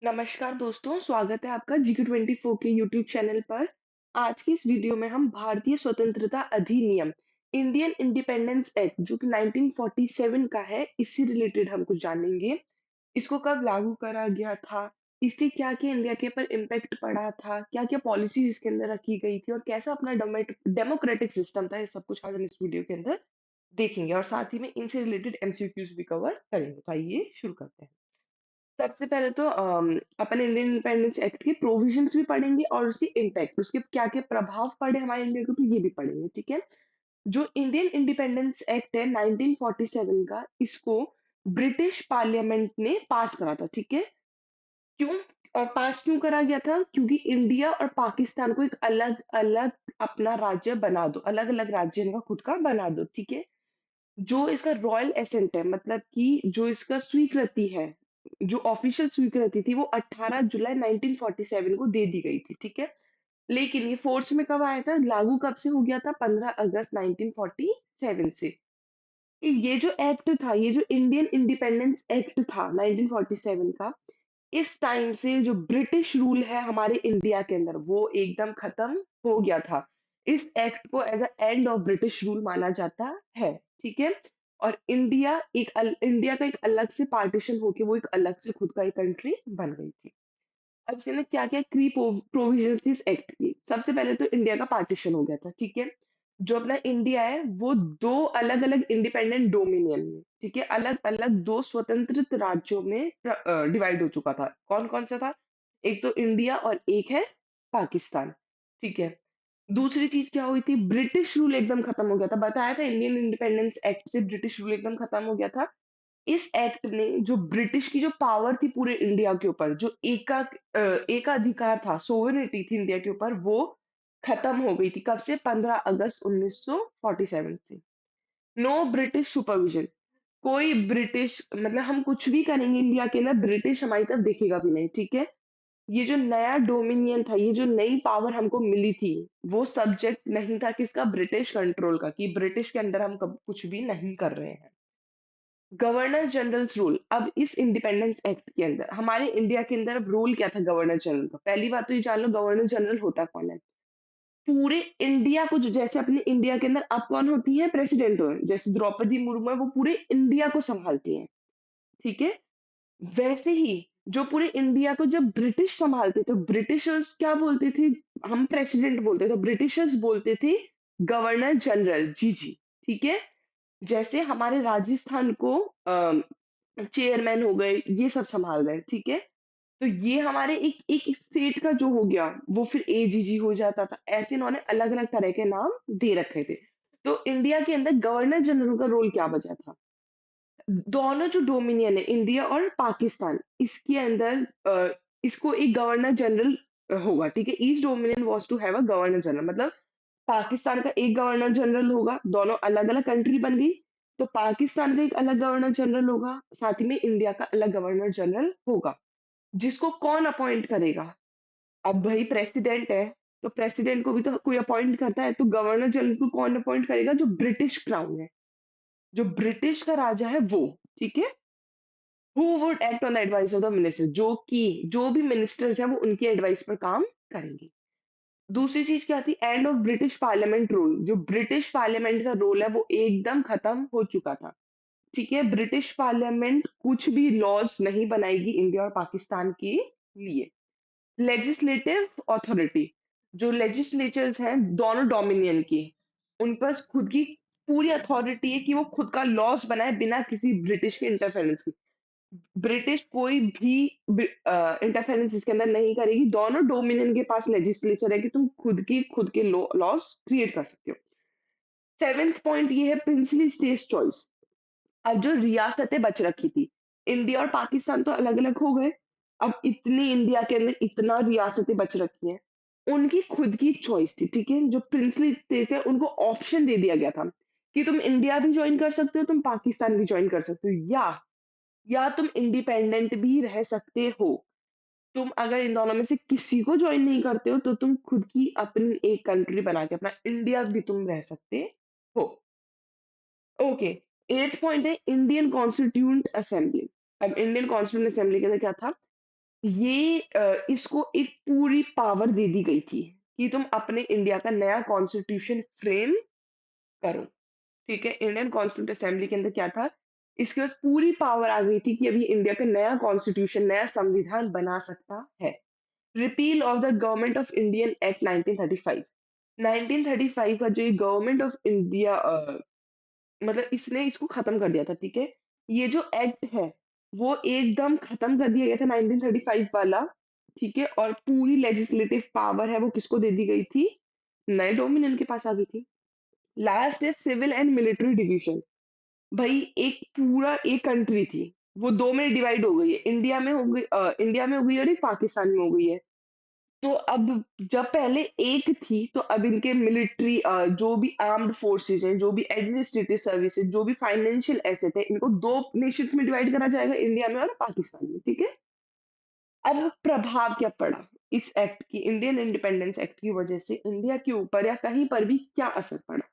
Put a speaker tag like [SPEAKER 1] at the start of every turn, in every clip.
[SPEAKER 1] नमस्कार दोस्तों, स्वागत है आपका GK24 के यूट्यूब चैनल पर। आज की इस वीडियो में हम भारतीय स्वतंत्रता अधिनियम इंडियन इंडिपेंडेंस एक्ट जो कि 1947 का है, इससे रिलेटेड हम कुछ जानेंगे। इसको कब लागू करा गया था, इससे क्या-क्या इंडिया के ऊपर इम्पैक्ट पड़ा था, क्या-क्या पॉलिसीज इसके अंदर रखी गई थी और कैसा अपना डेमोक्रेटिक सिस्टम था, ये सब कुछ आज हम इस वीडियो के अंदर देखेंगे और साथ ही में इनसे रिलेटेड MCQs भी कवर करेंगे। तो आइए शुरू करते हैं। सबसे पहले तो अपन इंडियन इंडिपेंडेंस एक्ट के प्रोविजंस भी पढ़ेंगे और उसके इम्पैक्ट, उसके क्या-क्या प्रभाव पड़े हमारे इंडिया के ऊपर, ये भी पढ़ेंगे, ठीक है? जो इंडियन इंडिपेंडेंस एक्ट है 1947 का, इसको ब्रिटिश पार्लियामेंट ने पास करा था, ठीक है? क्यों और पास क्यों करा गया था? क्योंकि इंडिया और पाकिस्तान को एक अलग-अलग अपना राज्य बना दो, अलग-अलग राज्य इनका खुद का बना दो, ठीक है? जो इसका रॉयल एसेंट है, मतलब कि जो इसका स्वीकृति है, जो ऑफिशियल स्वीकृति थी, वो 18 जुलाई 1947 को दे दी गई थी, ठीक है? लेकिन ये फोर्स में कब आया था? लागू कब से हो गया था? 15 अगस्त 1947 से। ये जो एक्ट था, ये जो इंडियन इंडिपेंडेंस एक्ट था 1947 का, इस टाइम से जो ब्रिटिश रूल है हमारे इंडिया के अंदर, वो एकदम खत्म हो गया था। इस एक्ट को as a and of British rule माना जाता है, ठीक है? और इंडिया का एक अलग से पार्टीशन होके वो एक अलग से खुद का एक कंट्री बन गई थी। अब इसने क्या-क्या प्रोविजंस थी इस एक्ट की। सबसे पहले तो इंडिया का पार्टीशन हो गया था, ठीक है? जो अपना इंडिया है, वो 2 अलग-अलग इंडिपेंडेंट डोमिनियन में, ठीक है? अलग-अलग 2 स्वतंत्र राज्यों में डिवाइड हो चुका था। कौन-कौन सा था? एक तो इंडिया और एक है पाकिस्तान, ठीक है? दूसरी चीज़ क्या हुई थी? ब्रिटिश रूल एकदम खत्म हो गया था। बताया था इंडियन इंडिपेंडेंस एक्ट से ब्रिटिश रूल एकदम खत्म हो गया था। इस एक्ट ने जो ब्रिटिश की जो पावर थी पूरे इंडिया के ऊपर, जो एकाधिकार था, सोवेरेनिटी थी इंडिया के ऊपर, वो खत्म हो गई थी। कब से? 15 अगस्त 1947 से। नो ब्रिटिश सुपरविजन, कोई ब्रिटिश मतलब हम कुछ भी करेंगे इंडिया के अंदर, ब्रिटिश हमारी तरफ देखेगा भी नहीं, ठीक है? ये जो नया डोमिनियन था, ये जो नई पावर हमको मिली थी, वो सब्जेक्ट नहीं था किसका? ब्रिटिश कंट्रोल का, कि ब्रिटिश के अंडर हम कब कुछ भी नहीं कर रहे हैं। गवर्नर जनरल्स रूल, अब इस इंडिपेंडेंस एक्ट के अंदर हमारे इंडिया के अंदर अब रूल क्या था गवर्नर जनरल का? पहली बात तो ये जान लो गवर्नर जनरल होता कौन है? पूरे इंडिया को जैसे अपने इंडिया के अंदर अब कौन होती है? प्रेसिडेंट हो, जैसे द्रौपदी मुर्मू है, वो पूरे इंडिया को संभालती हैं, ठीक है? वैसे ही जो पूरे इंडिया को जब ब्रिटिश संभालते थे, ब्रिटिशर्स क्या बोलते थे? हम प्रेसिडेंट बोलते थे, ब्रिटिशर्स बोलते थे गवर्नर जनरल, जी, ठीक है? जैसे हमारे राजस्थान को चेयरमैन हो गए, ये सब सँभाल रहे हैं, ठीक है? तो ये हमारे एक एक स्टेट का जो हो गया, वो फिर एजीजी हो जाता था। ऐसे इन्होंने अलग-अलग तरह के नाम दे रखे थे। तो इंडिया के अंदर गवर्नर जनरल का रोल क्या बचा था? दोनों जो डोमिनियन है, इंडिया और पाकिस्तान, इसके अंदर इसको एक गवर्नर जनरल होगा, ठीक है? Each dominion was to have a governor general, मतलब पाकिस्तान का एक गवर्नर जनरल होगा, दोनों अलग-अलग कंट्री बन गई, तो पाकिस्तान का एक अलग गवर्नर जनरल होगा, साथ ही में इंडिया का अलग गवर्नर जनरल होगा, जिसको कौन अपॉइंट करेगा? अब भाई प्रेसिडेंट है, तो प्रेसिडेंट को भी तो कोई अपॉइंट करता है, तो गवर्नर जनरल को कौन अपॉइंट करेगा? जो ब्रिटिश क्राउन है, जो ब्रिटिश का राजा है वो, ठीक है? Who would act on the advice of the minister, जो भी मिनिस्टर्स हैं वो उनकी एडवाइस पर काम करेंगे। दूसरी चीज़ क्या थी? And of British parliament rule, जो ब्रिटिश पार्लियामेंट का रोल है वो एकदम खत्म हो चुका था। ठीक है? ब्रिटिश पार्लियामेंट कुछ भी लॉज़ नहीं बनाएगी इंडिया और पाकिस्तान के लिए। लेजिस्लेटिव अथॉरिटी, जो लेजिस्लेचर्स हैं दोनों डोमिनियन की, उन पर खुद की पूरी अथॉरिटी है कि वो खुद का लॉज़ बनाए बिना किसी ब्रिटिश के इंटरफेरेंस के। ब्रिटिश कोई भी इंटरफेरेंस इसके अंदर नहीं करेगी। दोनों डोमिनियन के पास लेजिस्लेचर है कि तुम खुद के लॉज क्रिएट कर सकते हो। 7th पॉइंट ये है प्रिंसली स्टेट चॉइस। अब जो रियासतें बच रखी थी, इंडिया और पाकिस्तान तो अलग-अलग हो गए। अब इतनी इंडिया के अंदर इतना रियासतें बच रखी हैं, उनकी खुद की चॉइस थी, ठीक है? जो प्रिंसली स्टेट्स है उनको ऑप्शन दे दिया गया था कि तुम इंडिया भी जॉइन कर सकते हो, तुम पाकिस्तान भी जॉइन कर सकते हो, या तुम इंडिपेंडेंट भी रह सकते हो। तुम अगर इन दोनों में से किसी को जॉइन नहीं करते हो, तो तुम खुद की अपनी एक कंट्री बना के अपना इंडिया भी तुम रह सकते हो। ओके, 8th पॉइंट है इंडियन कॉन्स्टिट्यूएंट असेंबली। अब इंडियन कॉन्स्टिट्यूएंट असेंबली के अंदर क्या था? ये इसको एक पूरी पावर दे दी गई थी कि तुम अपने इंडिया का नया कॉन्स्टिट्यूशन फ्रेम करो। ठीक है? इंडियन कॉन्स्टिट्यूंट असेंबली के अंदर क्या था, इसके पास पूरी पावर आ गई थी कि अभी इंडिया का नया कॉन्स्टिट्यूशन, नया संविधान बना सकता है। Repeal of the government of Indian act 1935। 1935 का जो ये गवर्नमेंट ऑफ इंडिया मतलब इसने इसको खत्म कर दिया था, ठीक है? ये जो एक्ट है, वो एकदम खत्म कर दिया गया था 1935 वाला, ठीक है? और पूरी लेजिस्लेटिव पावर है वो किसको दे दी गई थी? नए डोमिनियन के पास आ गई थी। लास्ट है सिविल एंड मिलिट्री डिवीजन। भाई एक पूरा एक कंट्री थी, वो 2 में डिवाइड हो गई है। इंडिया में हो गई और एक पाकिस्तान में हो गई है। तो अब जब पहले एक थी, तो अब इनके मिलिट्री जो भी आर्म्ड फोर्सेस हैं, जो भी एडमिनिस्ट्रेटिव सर्विसेज, जो भी फाइनेंशियल एसेट है, इनको 2 नेशंस में डिवाइड करा जाएगा, इंडिया में और पाकिस्तान में, ठीक है? अब प्रभाव क्या पड़ा इस एक्ट की, इंडियन इंडिपेंडेंस एक्ट की वजह से इंडिया के ऊपर या कहीं पर भी क्या असर पड़ा?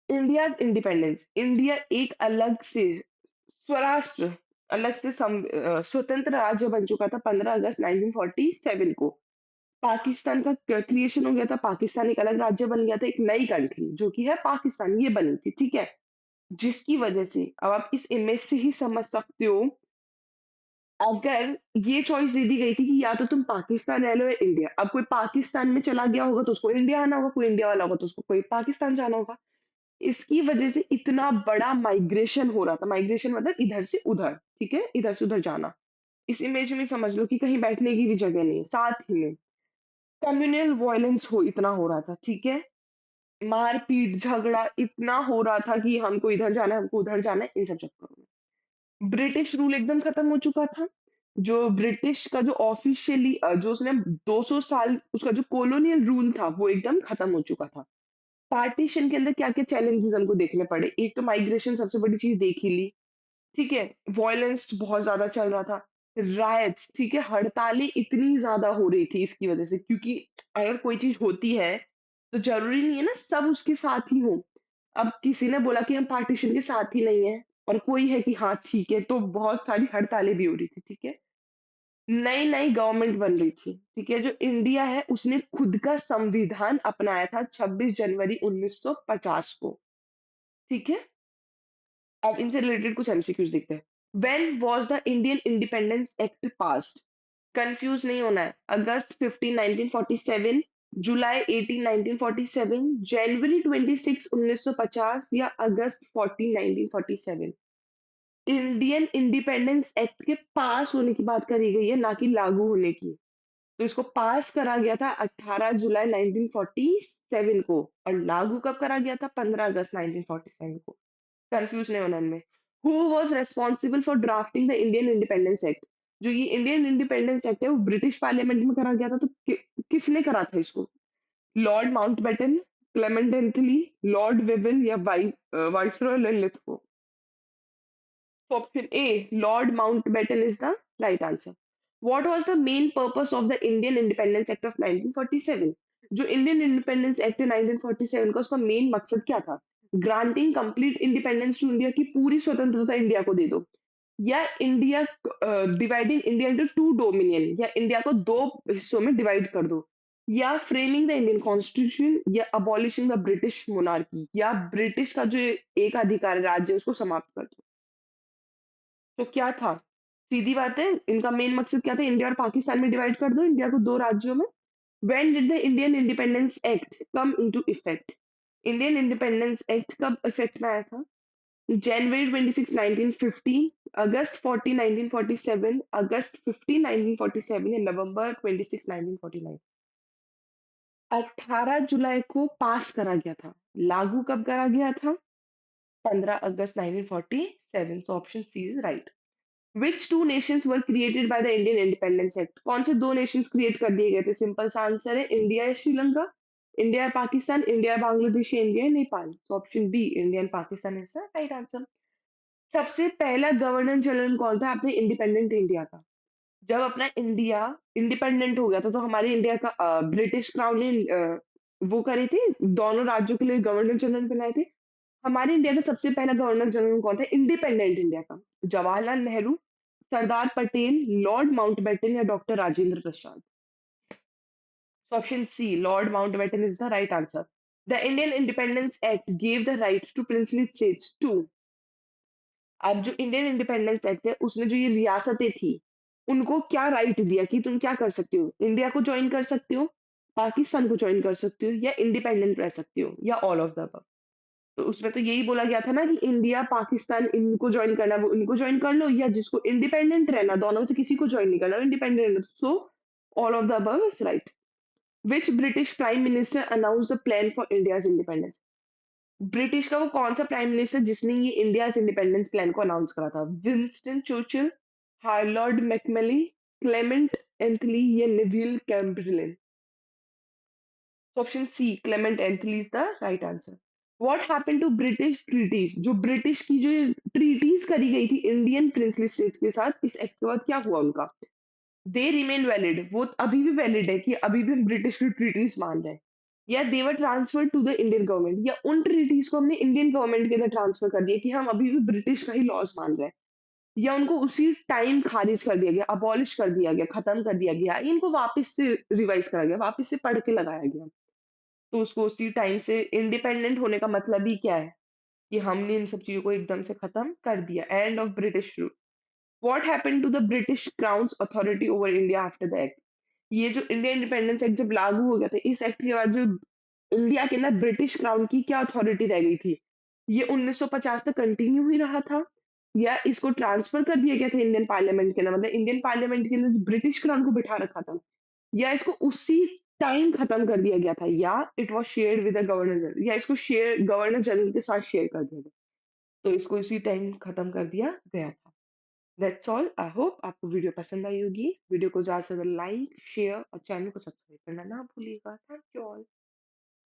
[SPEAKER 1] इंडिया इंडिपेंडेंस, इंडिया एक अलग से स्वराष्ट्र, अलग से स्वतंत्र राज्य बन चुका था 15 अगस्त 1947 को। पाकिस्तान का क्रिएशन हो गया था, पाकिस्तान एक अलग राज्य बन गया था, एक नई कंट्री जो कि है पाकिस्तान, ये बनी थी, ठीक है? जिसकी वजह से अब आप इस इमेज से ही समझ सकते हो, अगर ये चॉइस दे दी गई थी कि या तो तुम पाकिस्तान रह लो या इंडिया। अब कोई पाकिस्तान में चला गया होगा तो उसको इंडिया आना होगा, कोई इंडिया वाला होगा तो उसको कोई पाकिस्तान जाना होगा। इसकी वजह से इतना बड़ा माइग्रेशन हो रहा था, माइग्रेशन मतलब इधर से उधर, ठीक है? इधर से उधर जाना। इस इमेज में समझ लो कि कहीं बैठने की भी जगह नहीं है, साथ ही में कम्युनल वॉयलेंस हो इतना हो रहा था, ठीक है? मार-पीट, झगड़ा इतना हो रहा था कि हमको इधर जाना है, हमको उधर जाना है, इन सब चक्करों में। ब्रिटिश रूल एकदम खत्म हो चुका था। जो ब्रिटिश का जो ऑफिशियली जो उसने 200 साल उसका जो कॉलोनियल रूल था, वो एकदम खत्म हो चुका था। पार्टीशन के अंदर क्या-क्या चैलेंजेस हमको देखने पड़े। एक तो माइग्रेशन सबसे बड़ी चीज़ देख ही ली। ठीक है? वॉयलेंस बहुत ज़्यादा चल रहा था। रायट्स, ठीक है? हड़तालें इतनी ज़्यादा हो रही थी इसकी वज़ह से, क्योंकि अगर कोई चीज़ होती है, तो ज़रूरी नहीं है ना सब उसके साथ ही हों। अब किसी ने बोला कि हम पार्टीशन के साथ ही नहीं हैं और कोई है कि हाँ, ठीक है, तो बहुत सारी हड़तालें भी हो रही थी, ठीक है? नई-नई गवर्नमेंट बन रही थी, ठीक है? जो इंडिया है उसने खुद का संविधान अपनाया था 26 जनवरी 1950 को, ठीक है? अब इनसे रिलेटेड कुछ एमसीक्यूज़ देखते हैं। When was the Indian independence act passed? Confuse नहीं होना है। अगस्त 15 1947, जुलाई 18 1947, जनवरी 26 1950 या अगस्त 14 1947? इंडियन इंडिपेंडेंस एक्ट के पास होने की बात करी गई है, ना कि लागू होने की। तो इसको पास करा गया था 18 जुलाई 1947 को और लागू कब करा गया था? 15 अगस्त 1947 को। कंफ्यूज नहीं होना इनमें। Who was responsible for drafting the Indian independence act? जो ये इंडियन इंडिपेंडेंस एक्ट है वो ब्रिटिश पार्लियामेंट में करा गया था, तो किसने करा था इसको? Lord Mountbatten, Clement Anthony, Lord Wavell या viceroy Linlithgow? So option A, Lord Mountbatten is the right answer. What was the main purpose of the Indian Independence Act of 1947? जो इंडियन इंडिपेंडेंस एक्ट है 1947 का, उसका main मकसद क्या था? Granting complete independence to India, की पूरी स्वतंत्रता इंडिया को दे दो, या India dividing India into two dominion, या इंडिया को दो हिस्सों में डिवाइड कर दो, या फ्रेमिंग द इंडियन कॉन्स्टिट्यूशन, या अबॉलिशिंग द ब्रिटिश मोनार्की, या ब्रिटिश का जो एक अधिकार राज्य है उसको समाप्त कर दो। तो क्या था? सीधी बात है, इनका मेन मकसद क्या था? इंडिया और पाकिस्तान में डिवाइड कर दो इंडिया को 2 राज्यों में। When did the Indian independence act come into effect? Indian independence act कब इफेक्ट में आया था? जनवरी 26, 1915, अगस्त 14, 1947, अगस्त 15, 1947 या नवंबर 26, 1949? 18 जुलाई को पास करा गया था। लागू कब करा गया था? 15 अगस्त 1947। So option C is right. Which two nations were created by the Indian Independence Act? कौन से दो नेशंस क्रिएट कर दिए गए थे? सिंपल सा आंसर है, इंडिया या श्रीलंका, इंडिया या पाकिस्तान, इंडिया या बांग्लादेश, या इंडिया या नेपाल। तो option B, India and Pakistan is the right answer. सबसे पहला गवर्नर जनरल कौन था अपने इंडिपेंडेंट इंडिया का? जब अपना इंडिया इंडिपेंडेंट हो गया था, तो हमारे इंडिया का ब्रिटिश क्राउन ने वो करे थे, दोनों राज्यों के लिए गवर्नर जनरल बनाए थे। हमारे इंडिया का सबसे पहला गवर्नर जनरल कौन था इंडिपेंडेंट इंडिया का? जवाहरलाल नेहरू, सरदार पटेल, लॉर्ड माउंटबेटन या doctor Rajendra Prasad? Option C, Lord Mountbatten is the right answer. The Indian Independence Act gave the right to princely states to. अब जो इंडियन इंडिपेंडेंस एक्ट है उसने जो ये रियासतें थी उनको क्या राइट दिया कि तुम क्या कर सकते हो, इंडिया को ज्वाइन कर सकते हो, पाकिस्तान को ज्वाइन कर सकते हो या इंडिपेंडेंट रह सकते हो या ऑल ऑफ द अबव. तो उसमें तो यही बोला गया था ना कि इंडिया पाकिस्तान इनको ज्वाइन करना वो इनको ज्वाइन कर लो या जिसको इंडिपेंडेंट रहना दोनों में से किसी को ज्वाइन नहीं करना independent. So all of the above is right. Which British prime minister announce the plan for India's independence? British का वो कौन सा प्राइम मिनिस्टर जिसने ये इंडिया इंडिपेंडेंस प्लान को अनाउंस करा था? Winston Churchill, Harold Macmillan, Clement Attlee या Neville Chamberlain? Option C, Clement Attlee is the right answer. What happened to British treaties? जो ब्रिटिश की जो ट्रीटीज करी गई थी इंडियन प्रिंसली स्टेट्स के साथ इस एक्ट के बाद क्या हुआ उनका? दे रिमेन वैलिड, वो अभी भी वैलिड है कि अभी भी हम ब्रिटिश की ट्रीटीज मान रहे हैं, या they were transfer to the Indian government, या उन ट्रीटीज को हमने इंडियन गवर्नमेंट के अंदर ट्रांसफर कर दिया कि हम अभी भी ब्रिटिश का ही लॉज मान रहे हैं, या उनको उसी टाइम खारिज कर दिया गया, अबॉलिश कर दिया गया, खत्म कर दिया गया, इनको वापस से रिवाइज करा गया, वापस से पढ़ के लगाया गया. तो उसको उसी टाइम से इंडिपेंडेंट होने का मतलब ही क्या है कि हमने इन सब चीजों को एकदम से खत्म कर दिया. End of British rule. What happened to the British crown's authority over India after the act? ये जो इंडिया इंडिपेंडेंस एक्ट जब लागू हो गया था इस एक्ट के बाद जो इंडिया के अंदर ब्रिटिश क्राउन की क्या अथॉरिटी रह गई थी? ये 1950 तक कंटिन्यू ही रहा था या इसको ट्रांसफर कर दिया गया था इंडियन पार्लियामेंट के अंदर, मतलब इंडियन पार्लियामेंट के अंदर ब्रिटिश क्राउन को बिठा रखा था, या इसको उसी टाइम खत्म कर दिया गया था, या it was shared with the governor general, या इसको शेयर गवर्नर जनरल के साथ शेयर कर दिया गया. तो इसको इसी टाइम खत्म कर दिया गया था. That's all. आई होप आपको वीडियो पसंद आई होगी. वीडियो को ज्यादा से ज्यादा लाइक शेयर और चैनल को सब्सक्राइब करना ना भूलिएगा. Thank you all.